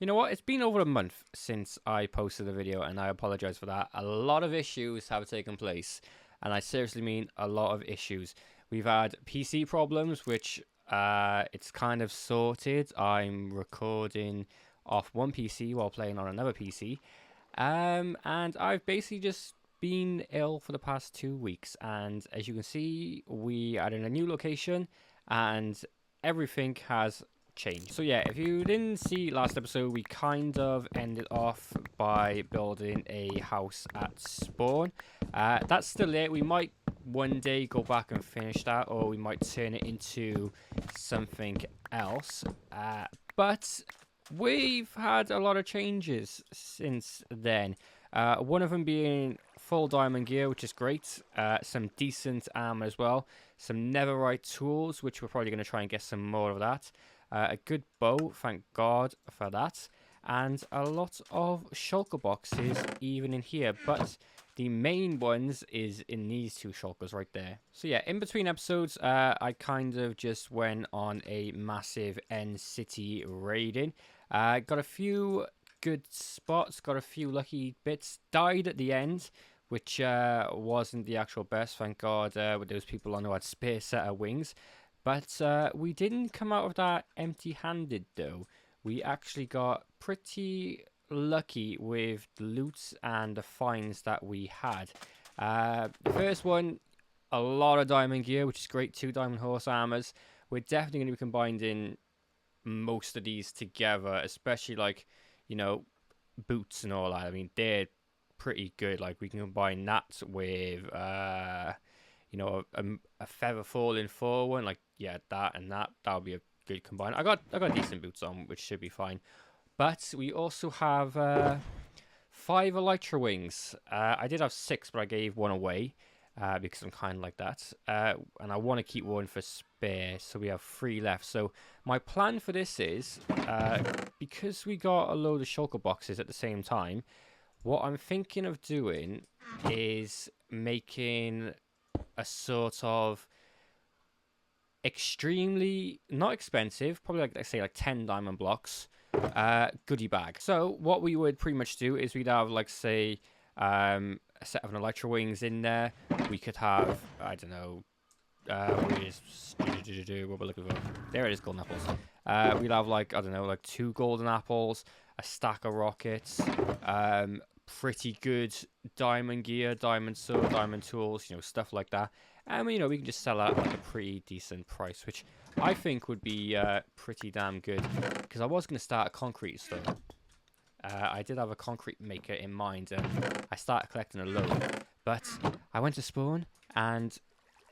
You know what? It's been over a month since I posted the video, and I apologize for that. A lot of issues have taken place, and I seriously mean a lot of issues. We've had PC problems, which it's kind of sorted. I'm recording off one PC while playing on another PC, and I've basically just been ill for the past 2 weeks. And as you can see, we are in a new location, and everything has change. So yeah, if you didn't see last episode, we kind of ended off by building a house at spawn. That's still it. We might one day go back and finish that, or we might turn it into something else. But we've had a lot of changes since then. One of them being full diamond gear, which is great. Some decent armor as well. Some netherite tools, which we're probably going to try and get some more of that. A good bow, thank God for that. And a lot of shulker boxes even in here. But the main ones is in these two shulkers right there. So yeah, in between episodes, I kind of just went on a massive end city raiding. Got a few good spots, got a few lucky bits. Died at the end, which wasn't the actual best, thank God, with those people on who had spare set of wings. But we didn't come out of that empty-handed, though. We actually got pretty lucky with the loot and the finds that we had. The first one, a lot of diamond gear, which is great. 2 diamond horse armors. We're definitely going to be combining most of these together, especially like, you know, boots and all that. I mean, they're pretty good. Like, we can combine that with you know, a feather falling forward, like, yeah, that and that would be a good combine. I got decent boots on, which should be fine. But we also have 5 elytra wings. I did have 6, but I gave 1 away because I'm kind of like that. And I want to keep 1 for spare, so we have 3 left. So my plan for this is, because we got a load of shulker boxes at the same time, what I'm thinking of doing is making a sort of extremely not expensive, probably like, let's say like 10 diamond blocks goodie bag. So what we would pretty much do is we'd have, like, say a set of an elytra wings in there. We could have, I don't know, what we're looking for. There it is, golden apples. We'd have, like, I don't know, like 2 golden apples, a stack of rockets, pretty good diamond gear, diamond sword, diamond tools, you know, stuff like that. And, you know, we can just sell at like a pretty decent price, which I think would be pretty damn good. Because I was going to start a concrete store. I did have a concrete maker in mind, and I started collecting a load. But I went to spawn, and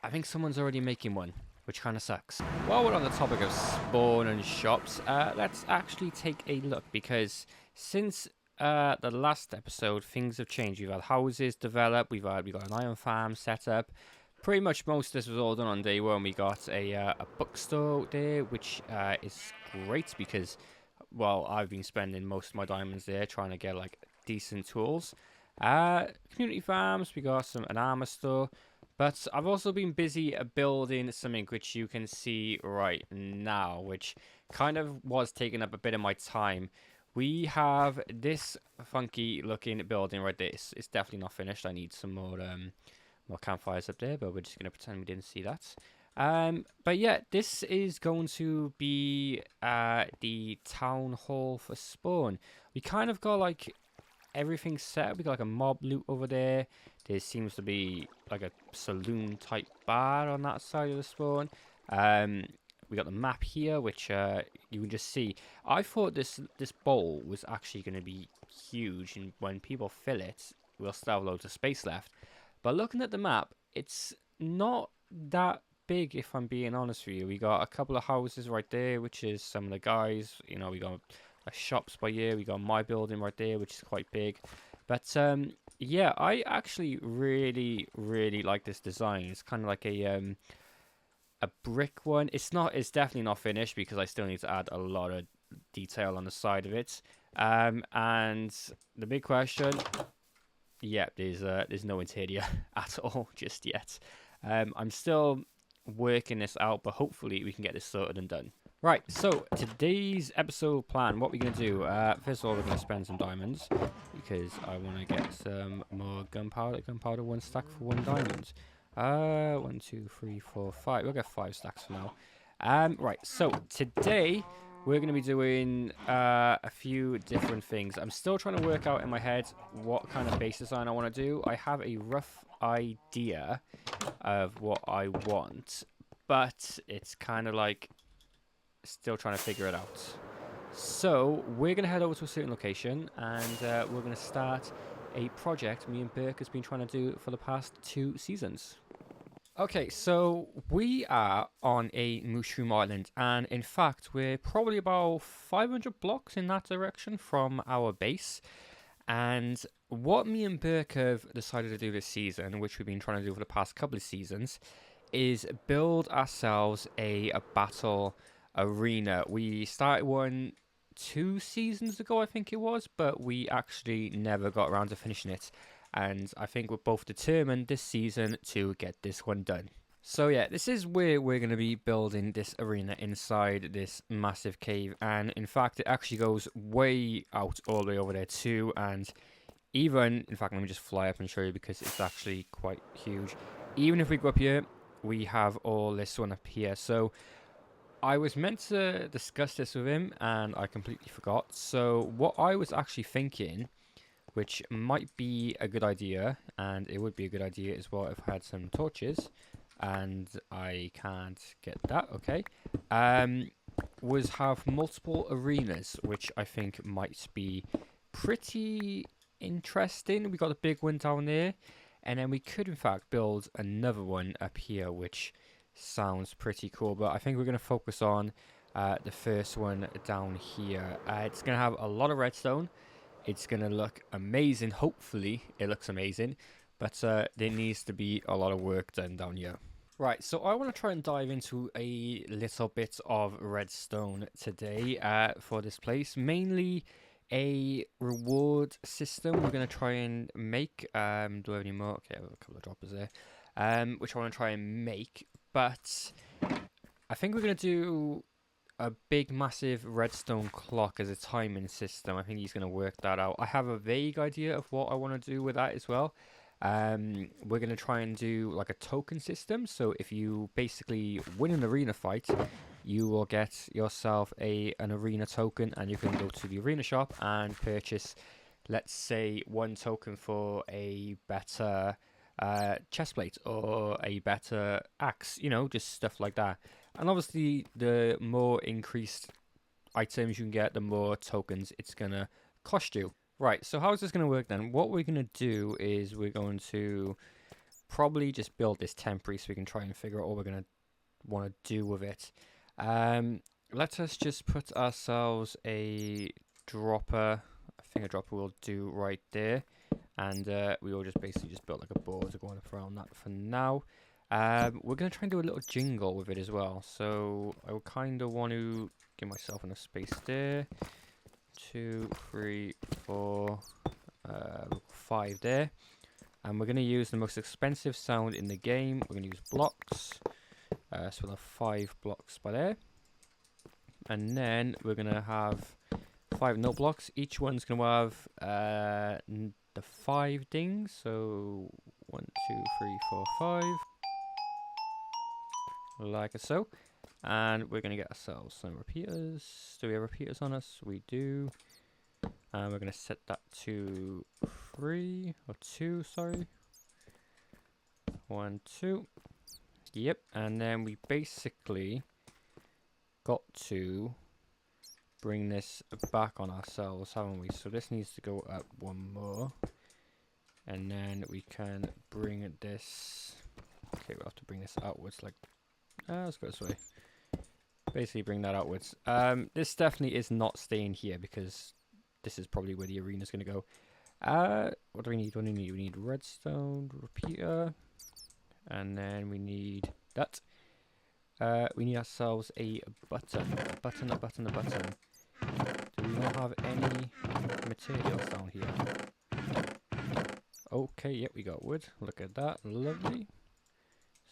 I think someone's already making one, which kind of sucks. While we're on the topic of spawn and shops, let's actually take a look, because since the last episode, things have changed. We've had houses develop, we got an iron farm set up. Pretty much most of this was all done on day 1. We got a bookstore there, which is great because, well, I've been spending most of my diamonds there trying to get like decent tools. Community farms, we got an armor store. But I've also been busy building something which you can see right now, which kind of was taking up a bit of my time. We have this funky looking building right there. It's definitely not finished. I need some more campfires up there, but we're just going to pretend we didn't see that. But yeah, this is going to be the town hall for spawn. We kind of got like everything set up. We got like a mob loot over there. There seems to be like a saloon type bar on that side of the spawn. We got the map here, which you can just see. I thought this bowl was actually going to be huge, and when people fill it, we'll still have loads of space left. But looking at the map, it's not that big, if I'm being honest with you. We got a couple of houses right there, which is some of the guys. You know, we got shops by here. We got my building right there, which is quite big. But yeah, I actually really, really like this design. It's kind of like a brick one. It's definitely not finished because I still need to add a lot of detail on the side of it. And the big question, yeah, there's no interior at all just yet. I'm still working this out, but hopefully we can get this sorted and done. Right, so today's episode plan, what we're going to do, first of all, we're going to spend some diamonds, because I want to get some more gunpowder. Gunpowder, 1 stack for 1 diamond. 1, 2, 3, 4, 5. We'll get 5 stacks for now. Right, so today, we're going to be doing a few different things. I'm still trying to work out in my head what kind of base design I want to do. I have a rough idea of what I want, but it's kind of like still trying to figure it out. So we're going to head over to a certain location and we're going to start a project me and Burke has been trying to do for the past 2 seasons. Okay, so we are on a mushroom island, and in fact we're probably about 500 blocks in that direction from our base. And what me and Burke have decided to do this season, which we've been trying to do for the past couple of seasons, is build ourselves a battle arena. We started one 2 seasons ago, I think it was, but we actually never got around to finishing it. And I think we're both determined this season to get this one done. So yeah, this is where we're going to be building this arena inside this massive cave. And in fact, it actually goes way out all the way over there too. And even, in fact, let me just fly up and show you because it's actually quite huge. Even if we go up here, we have all this one up here. So I was meant to discuss this with him and I completely forgot. So what I was actually thinking, which might be a good idea, and it would be a good idea as well if I had some torches, and I can't get that, okay, was have multiple arenas, which I think might be pretty interesting. We got a big one down there, and then we could in fact build another one up here, which sounds pretty cool, but I think we're going to focus on the first one down here. It's going to have a lot of redstone. It's going to look amazing. Hopefully it looks amazing, but there needs to be a lot of work done down here. Right, so I want to try and dive into a little bit of redstone today for this place. Mainly a reward system we're going to try and make. Do I have any more? Okay, I have a couple of droppers there, which I want to try and make. But I think we're going to do a big, massive redstone clock as a timing system. I think he's going to work that out. I have a vague idea of what I want to do with that as well. We're going to try and do like a token system. So if you basically win an arena fight, you will get yourself an arena token, and you can go to the arena shop and purchase, let's say, 1 token for a better chest plate or a better axe, you know, just stuff like that. And obviously the more increased items you can get, the more tokens it's gonna cost you. Right, so how is this gonna work then? What we're gonna do is we're going to probably just build this temporary so we can try and figure out what we're gonna want to do with it. Let us just put ourselves a dropper. I think a dropper will do right there. And we will just basically just build like a border going around that for now. We're going to try and do a little jingle with it as well. So I would kind of want to give myself enough space there. 2, 3, 4, 5 there. And we're going to use the most expensive sound in the game. We're going to use blocks. So we'll have 5 blocks by there. And then we're going to have 5 note blocks. Each one's going to have the 5 dings. So 1, 2, 3, 4, 5. Like so. And we're going to get ourselves some repeaters. Do we have repeaters on us? We do. And we're going to set that to 3 or 2, sorry. 1, 2. Yep. And then we basically got to bring this back on ourselves, haven't we? So this needs to go up 1 more. And then we can bring this. Okay, we'll have to bring this outwards like. Let's go this way. Basically bring that outwards. This definitely is not staying here because this is probably where the arena is going to go. What do we need? What do we need? We need redstone, repeater, and then we need that. We need ourselves a button. A button. Do we not have any materials down here? Okay, yep, we got wood. Look at that. Lovely.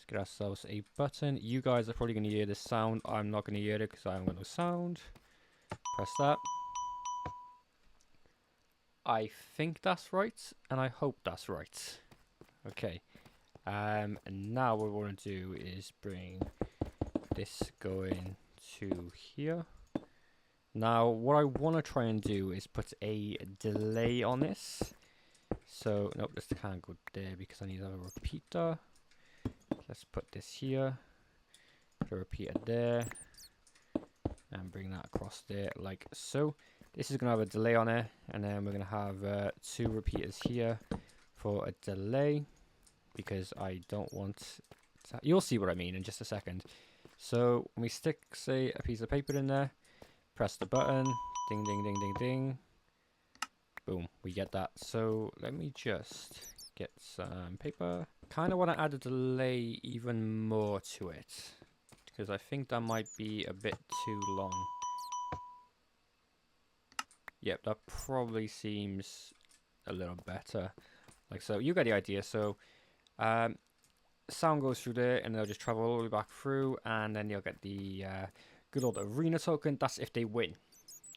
Let's get ourselves a button. You guys are probably going to hear this sound. I'm not going to hear it because I haven't got no sound. Press that. I think that's right, and I hope that's right. Okay. And now what we want to do is bring this going to here. Now, what I want to try and do is put a delay on this. So, nope, this can't go there because I need to have a repeater. Let's put this here. Put a repeater there. And bring that across there like so. This is going to have a delay on it. And then we're going to have 2 repeaters here for a delay. Because I don't want... You'll see what I mean in just a second. So, when we stick, say, a piece of paper in there. Press the button. Ding, ding, ding, ding, ding. Boom. We get that. So, let me just get some paper. Kind of want to add a delay even more to it. Because I think that might be a bit too long. Yep, that probably seems a little better. Like so. You get the idea. So, sound goes through there and they'll just travel all the way back through. And then you'll get the good old arena token. That's if they win.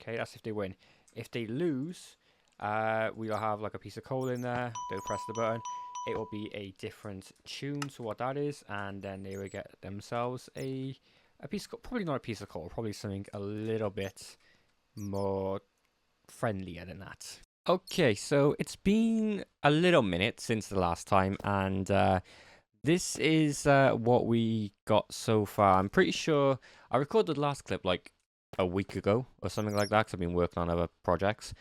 Okay, that's if they win. If they lose, we'll have like a piece of coal in there. They'll press the button. It will be a different tune to what that is, and then they will get themselves a piece of coal. Probably not a piece of coal, probably something a little bit more friendlier than that. Okay, so it's been a little minute since the last time, and this is what we got so far. I'm pretty sure I recorded the last clip like a week ago or something like that, because I've been working on other projects.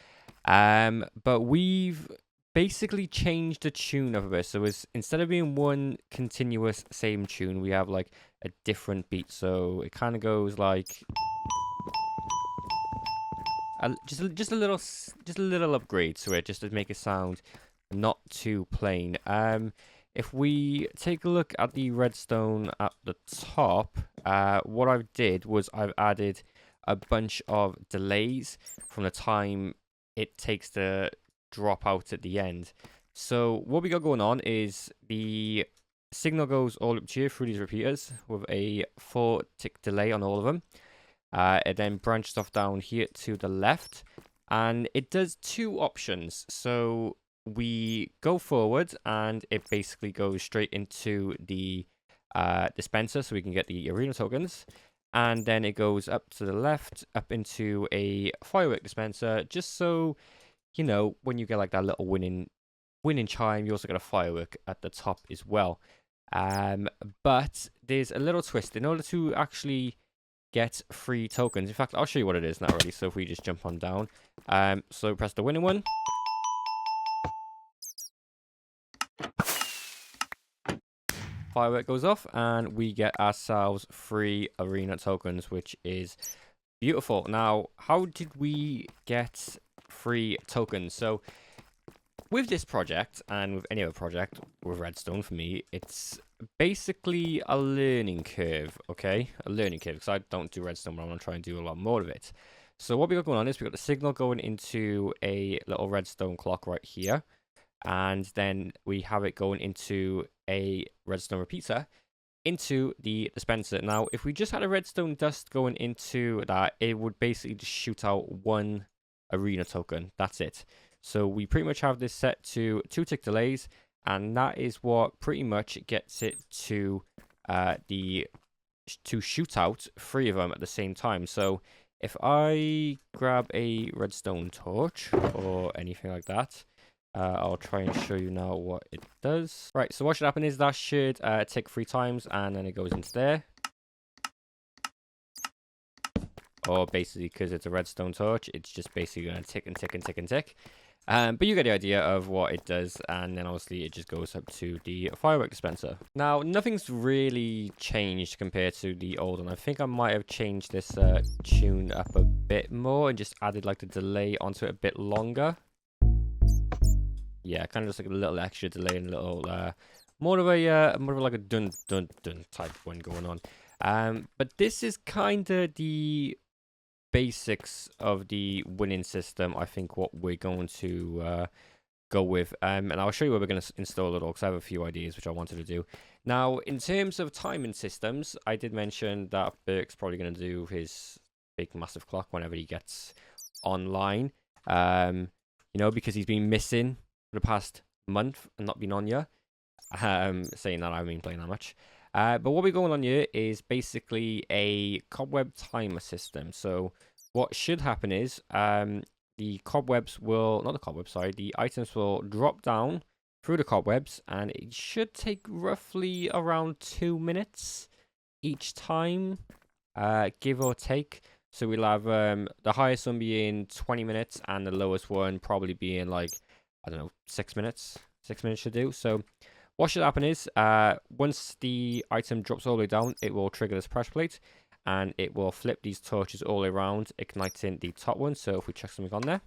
But we've basically changed the tune of a bit. So instead of being one continuous same tune, we have like a different beat. So it kind of goes like just a little upgrade to it, just to make it sound not too plain. If we take a look at the redstone at the top, what I did was I've added a bunch of delays from the time it takes to drop out at the end. So what we got going on is the signal goes all up here through these repeaters with a 4-tick delay on all of them. It then branches off down here to the left, and it does 2 options. So we go forward and it basically goes straight into the dispenser so we can get the arena tokens. And then it goes up to the left, up into a firework dispenser, just so, you know, when you get like that little winning chime, you also get a firework at the top as well. But there's a little twist. In order to actually get free tokens, in fact, I'll show you what it is now already. So if we just jump on down, so press the winning one. Firework goes off and we get ourselves free arena tokens, which is beautiful. Now, how did we get free tokens? So with this project and with any other project with redstone, for me, it's basically a learning curve. Okay, a learning curve, because I don't do redstone, but I'm going to try and do a lot more of it. So what we got going on is we got the signal going into a little redstone clock right here. And then we have it going into a redstone repeater into the dispenser. Now, if we just had a redstone dust going into that, it would basically just shoot out 1 arena token. That's it. So we pretty much have this set to 2-tick delays, and that is what pretty much gets it to shoot out 3 of them at the same time. So if I grab a redstone torch or anything like that, I'll try and show you now what it does. Right, so what should happen is that should tick 3 times, and then it goes into there. Or basically, because it's a redstone torch, it's just basically going to tick and tick and tick and tick. But you get the idea of what it does, and then obviously it just goes up to the firework dispenser. Now, nothing's really changed compared to the old one. I think I might have changed this tune up a bit more and just added like the delay onto it a bit longer. Yeah, kind of just like a little extra delay and a little more of like a dun dun dun type one going on. But this is kind of the basics of the winning system. I think what we're going to go with. And I'll show you where we're going to install it all, because I have a few ideas which I wanted to do. Now, in terms of timing systems, I did mention that Burke's probably going to do his big massive clock whenever he gets online. You know, because he's been missing for the past month and not been on here. Saying that, I haven't been playing that much. But what we're going on here is basically a cobweb timer system. So what should happen is the cobwebs will, not the cobwebs, sorry, the items will drop down through the cobwebs, and it should take roughly around 2 minutes each time, give or take. So we'll have the highest one being 20 minutes and the lowest one probably being like, I don't know, 6 minutes. 6 minutes should do. So what should happen is once the item drops all the way down, it will trigger this pressure plate, and it will flip these torches all the way around, igniting the top one. So if we check something on there,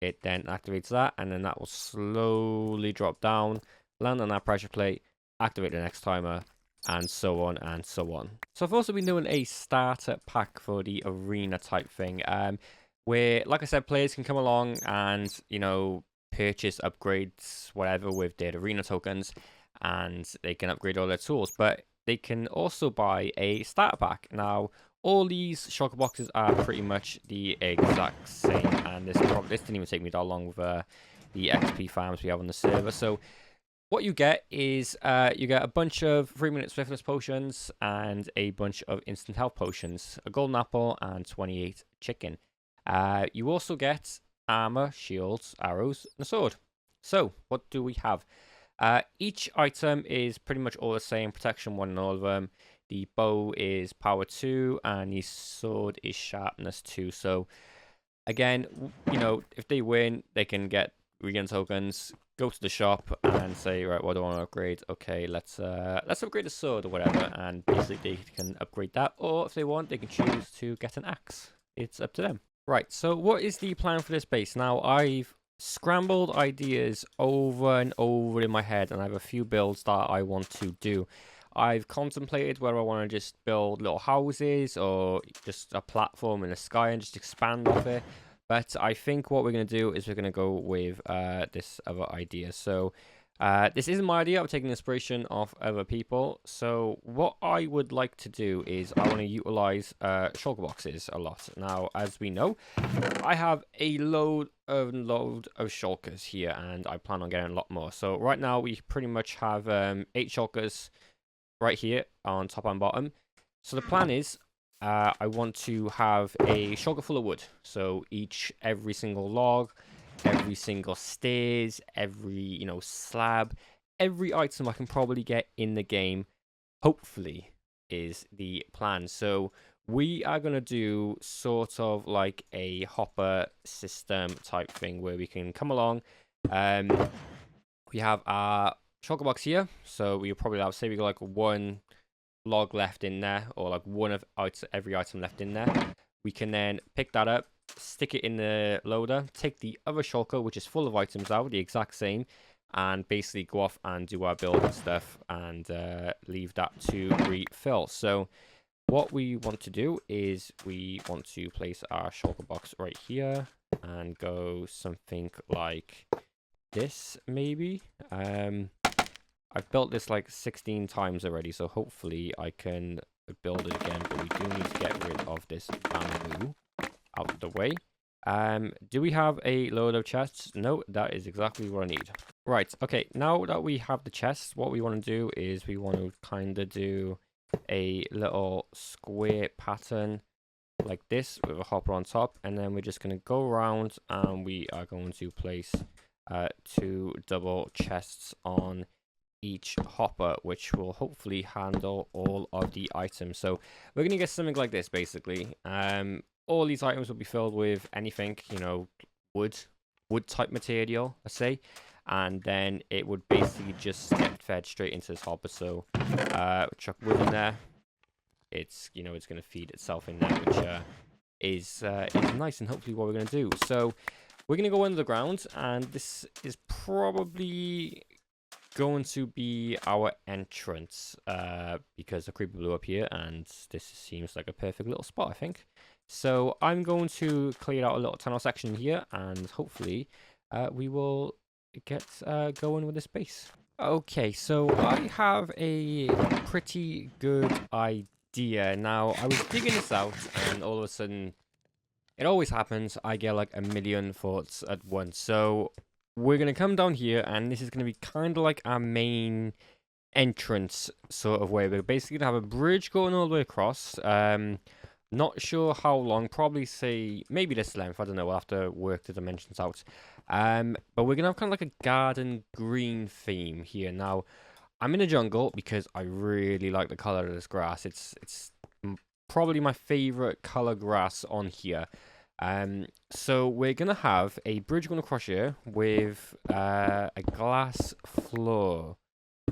it then activates that, and then that will slowly drop down, land on that pressure plate, activate the next timer, and so on and so on. So I've also been doing a starter pack for the arena type thing, where, like I said, players can come along and, you know, purchase upgrades, whatever, with their arena tokens, and they can upgrade all their tools, but they can also buy a starter pack. Now, all these shulker boxes are pretty much the exact same, and this didn't even take me that long with the XP farms we have on the server. So what you get is you get a bunch of 3-minute swiftness potions and a bunch of instant health potions, a golden apple, and 28 chicken. You also get armor, shields, arrows, and a sword. So what do we have? Each item is pretty much all the same, protection 1 in all of them. The bow is power 2, and the sword is sharpness 2. So again, you know, if they win, they can get regen tokens, go to the shop and say, right, what do I want to upgrade? Okay, let's upgrade the sword or whatever, and basically they can upgrade that, or if they want, they can choose to get an axe. It's up to them. Right, so what is the plan for this base? Now, I've scrambled ideas over and over in my head, and I have a few builds that I want to do. I've contemplated whether I want to just build little houses or just a platform in the sky and just expand off it. But I think what we're going to do is we're going to go with this other idea. So this isn't my idea. I'm taking inspiration off other people. So what I would like to do is I want to utilize shulker boxes a lot. Now, as we know, I have a load of shulkers here, and I plan on getting a lot more. So right now we pretty much have 8 shulkers right here on top and bottom. So the plan is I want to have a shulker full of wood. So every single log, every single stairs, every, you know, slab, every item I can probably get in the game, hopefully, is the plan. So we are going to do sort of like a hopper system type thing where we can come along. We have our shulker box here, so we'll probably have, say we got like 1 log left in there, or like one of every item left in there. We can then pick that up, stick it in the loader, take the other shulker, which is full of items out, the exact same, and basically go off and do our build and stuff, and leave that to refill. So what we want to do is we want to place our shulker box right here and go something like this, maybe. I've built this like 16 times already, so hopefully I can build it again, but we do need to get rid of this bamboo out of the way. Do we have a load of chests? No, that is exactly what I need. Right, okay, now that we have the chests, what we want to do is we want to kind of do a little square pattern like this with a hopper on top, and then we're just going to go around and we are going to place 2 double chests on each hopper, which will hopefully handle all of the items. So we're going to get something like this, basically. All these items will be filled with anything, you know, wood type material, let's say, and then it would basically just get fed straight into this hopper. So chuck wood in there, it's, you know, it's going to feed itself in there, which is nice, and hopefully what we're going to do. So we're going to go under the ground, and this is probably going to be our entrance, because the creeper blew up here, and this seems like a perfect little spot, I think. So I'm going to clear out a little tunnel section here, and hopefully we will get going with this base. Okay, so I have a pretty good idea. Now, I was digging this out, and all of a sudden, it always happens, I get like a million thoughts at once. So, we're going to come down here, and this is going to be kind of like our main entrance sort of way. We're basically going to have a bridge going all the way across. Not sure how long, probably say maybe this length. I don't know. We'll have to work the dimensions out. But we're gonna have kind of like a garden green theme here. Now, I'm in a jungle because I really like the color of this grass. It's probably my favorite color grass on here. So we're gonna have a bridge going across here with a glass floor.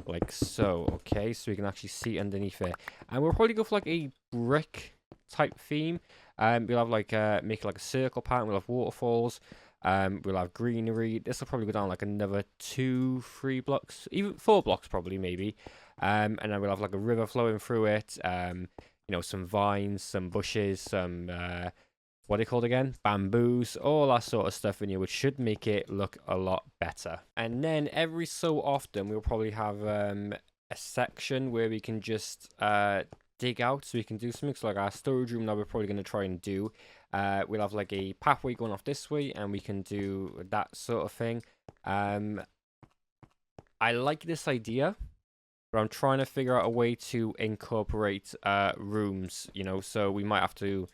Like so, okay, so we can actually see underneath it. And we'll probably go for like a brick type theme. We'll have like make like a circle pattern. We'll have waterfalls. We'll have greenery. This will probably go down like another 2, 3 blocks, even 4 blocks probably maybe. And then we'll have like a river flowing through it. You know, some vines, some bushes, some what are they called again? Bamboos, all that sort of stuff in here, which should make it look a lot better. And then every so often, we'll probably have a section where we can just dig out, so we can do something. So like our storage room now we're probably going to try and do. We'll have like a pathway going off this way, and we can do that sort of thing. I like this idea, but I'm trying to figure out a way to incorporate rooms, you know, so we might have to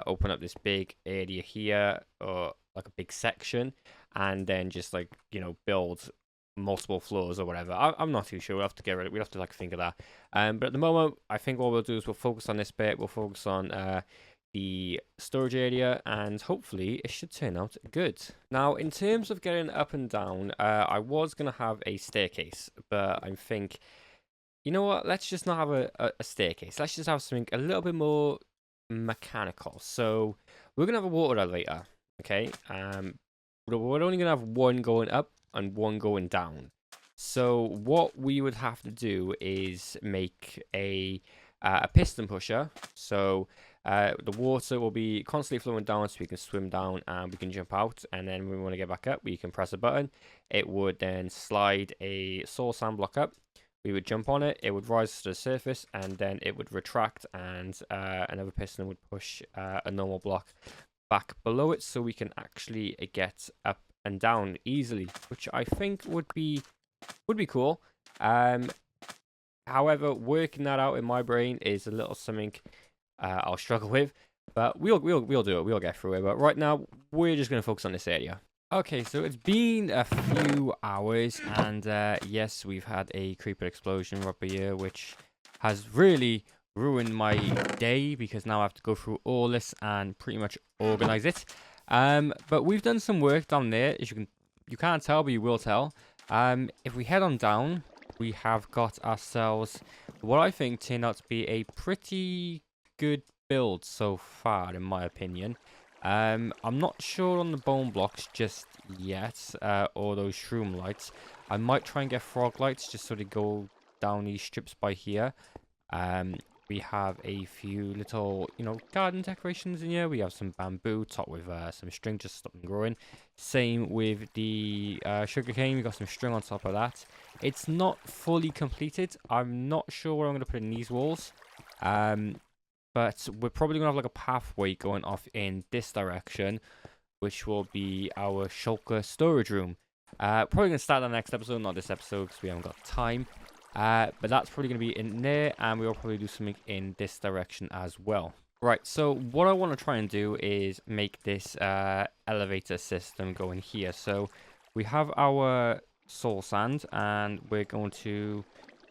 open up this big area here, or like a big section, and then just like, you know, build multiple floors or whatever. I'm not too sure. We'll have to get rid of it. We'll have to like think of that. But at the moment, I think what we'll do is we'll focus on this bit. We'll focus on the storage area, and hopefully it should turn out good. Now, in terms of getting up and down, I was gonna have a staircase, but I think, you know what? Let's just not have a staircase. Let's just have something a little bit more mechanical. So we're gonna have a water elevator, okay? But we're only gonna have one going up and one going down. So what we would have to do is make a piston pusher. So the water will be constantly flowing down, so we can swim down and we can jump out. And then when we want to get back up, we can press a button. It would then slide a soil sand block up. We would jump on it, it would rise to the surface, and then it would retract, and another piston would push a normal block back below it, so we can actually get up and down easily, which I think would be cool. However, working that out in my brain is a little something I'll struggle with, but we'll do it. We'll get through it. But right now, we're just gonna focus on this area. Okay, so it's been a few hours, and yes, we've had a creeper explosion up here, which has really ruined my day, because now I have to go through all this and pretty much organize it. But we've done some work down there. As you can't tell, but you will tell. If we head on down, we have got ourselves what I think turned out to be a pretty good build so far, in my opinion. I'm not sure on the bone blocks just yet, or those shroom lights. I might try and get frog lights just so they go down these strips by here. We have a few little, you know, garden decorations in here. We have some bamboo topped with some string just to stop them growing. Same with the sugarcane. We got some string on top of that. It's not fully completed. I'm not sure what I'm going to put in these walls. But we're probably going to have like a pathway going off in this direction, which will be our shulker storage room. Probably going to start the next episode, not this episode, because we haven't got time. But that's probably going to be in there, and we'll probably do something in this direction as well. Right, so what I want to try and do is make this elevator system go in here. So we have our soul sand, and we're going to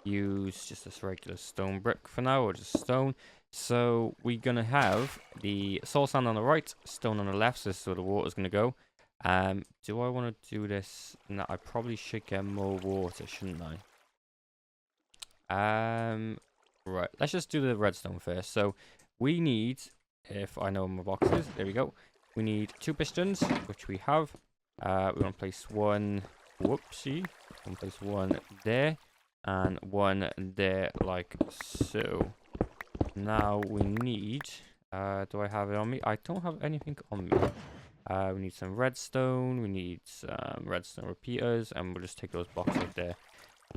use just this regular stone brick for now, or just stone. So we're going to have the soul sand on the right, stone on the left, so this is where the water's going to go. Do I want to do this? No, I probably should get more water, shouldn't I? Right, let's just do the redstone first. So we need, if I know where my box is, there we go. We need 2 pistons, which we have. We want to place one, whoopsie, one place one there, and one there, like so. Now we need, do I have it on me? I don't have anything on me. We need some redstone. We need some redstone repeaters, and we'll just take those blocks right there.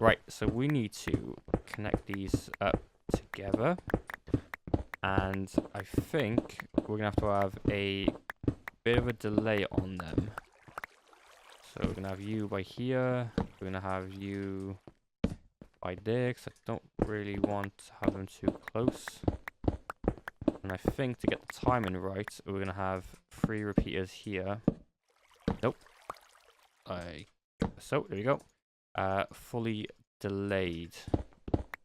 Right, so we need to connect these up together. And I think we're going to have a bit of a delay on them. So we're going to have you by here. We're going to have you by there, because I don't really want to have them too close. And I think to get the timing right, we're going to have 3 repeaters here. Nope. So, there we go. Fully delayed.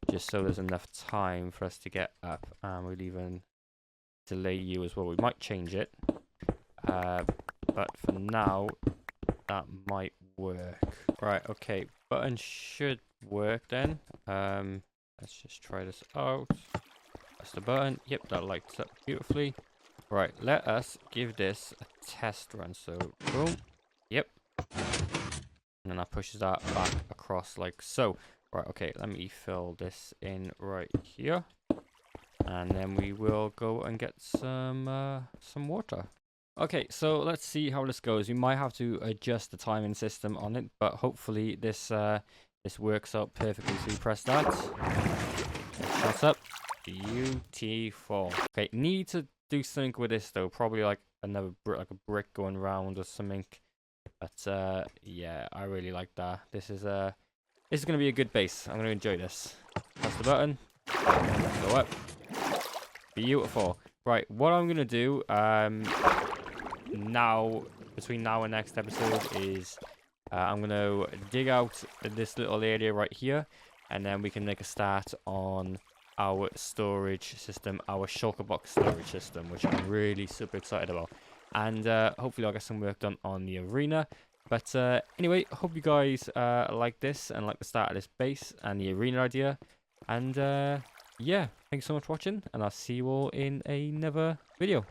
Just so there's enough time for us to get up. And we'll even delay you as well. We might change it. But for now, that might work. Right, okay. Button should work then. Let's just try this out. That's the button. Yep, that lights up beautifully. Right, let us give this a test run. So, boom. Yep. And then that pushes that back across like so. Right, okay, let me fill this in right here. And then we will go and get some water. Okay, so let's see how this goes. We might have to adjust the timing system on it, but hopefully this works out perfectly. So you press that. That's up. Beautiful. Okay, need to do something with this though. Probably like another like a brick going round or something. But yeah, I really like that. This is gonna be a good base. I'm gonna enjoy this. Press the button. Go up. Beautiful. Right, what I'm gonna do now, between now and next episode, is I'm gonna dig out this little area right here, and then we can make a start on our storage system, our shulker box storage system, which I'm really super excited about. And hopefully I'll get some work done on the arena. But anyway, hope you guys like this and like the start of this base and the arena idea. And yeah, thanks so much for watching, and I'll see you all in another video.